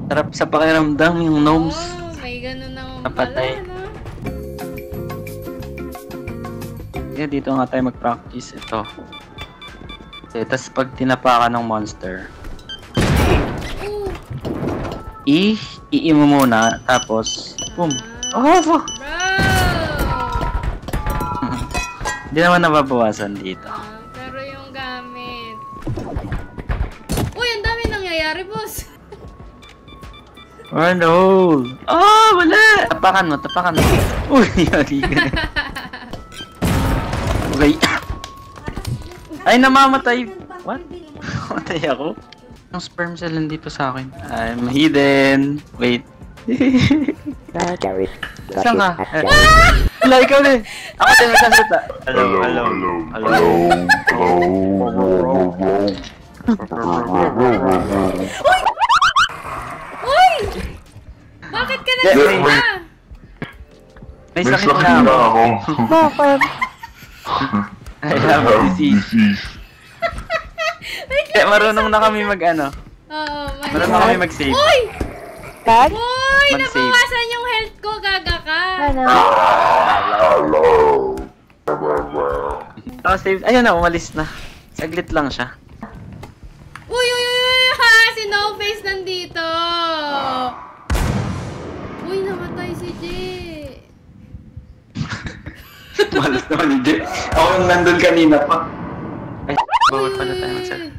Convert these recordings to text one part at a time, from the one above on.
Sarap sa pakiramdam yung gnomes. Oh, may ganun naman Napatay. pala, no? Kaya dito nga tayo mag-practice ito. Tapos pag tinapakan ng monster, i mo muna, tapos, boom. Oh, Bro! Hindi naman nababawasan dito. Pero yung gamit. Uy, ang dami nangyayari, boss. Oh no! Oh, wala! Tapakan mo, tapakan mo. Uy, yari ka na. Okay. Ay, namamatay. What? Namatay ako? Yung sperm cell nandito sa akin. I'm hidden. Wait. Saan ka? Wala, ikaw din. Ako din nagsasalita. Hello, hello. Hello. Uy! Bakit ka nagsalita? May sakit na ako. Bakit? I have a disease. Kaya marunong na kami mag-ano. Oo, Marunong na kami mag-save. Uy! Tag? Uy! Mag-save. Nabawasan yung health ko, gaga ka! Ano? Save. Ayun na, umalis na. Saglit lang siya. Uy! Uy! Uy! Uy! Ha! Si No Face nandito! Uy! Namatay si Jay! Malas naman hindi. Ako yung nandun kanina pa. Ay, bawal pala tayo magsalita.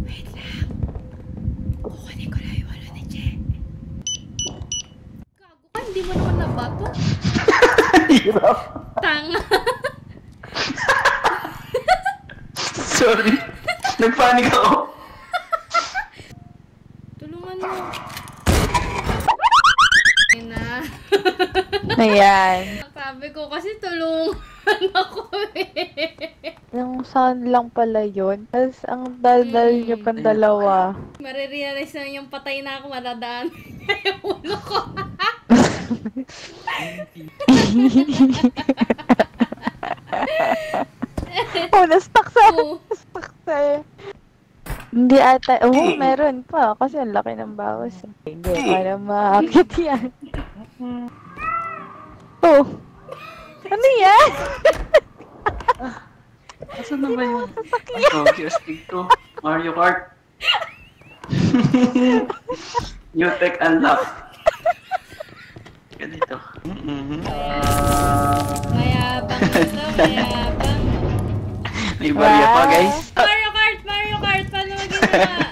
Wait lang. Kukunin ko lang yung walo ni Jay. Gago ka, hindi mo naman nabato? Hirap. Tanga! Sorry. Nagpanik ako. Tulungan mo. Ayun na. Ayan. Sabi ko kasi tulungan ako eh. Yung sound lang pala yun. Tapos ang daldal nyo pang dalawa. Marirealize na yung patay na ako, madadaan yung ulo ko. Oh, na-stuck sa... Oo. Na-stuck sa... Hindi ata... Oh, meron pa. Kasi ang laki ng bawas. Hindi, para maakit yan. Oh. Ano yan? Asan na ba yun? Ay, Focus dito. Mario Kart. New tech unlock. Ganito. Mayabang ito, mayabang. May barya pa, guys. Mario Kart! Mario Kart! Paano maginawa?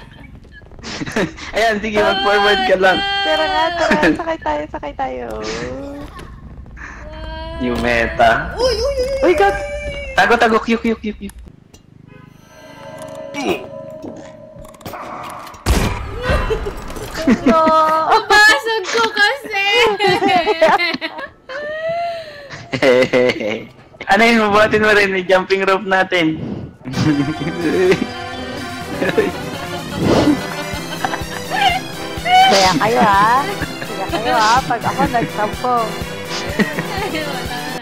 Ayan, sige, mag-forward ka lang. Tara nga, tara. Sakay tayo, sakay tayo. New meta. Uy! Uy! Uy! Uy, God! Tago, tago, Q. No! Pasag ko kasi! Ano yun, mabuhatin mo rin yung jumping rope natin. Kaya kayo ha. Kaya kayo ha. Pag ako nagsampong.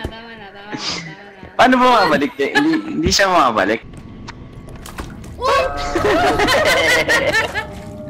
Tama na. Paano ba mabalik? Hindi siya mabalik. Uy!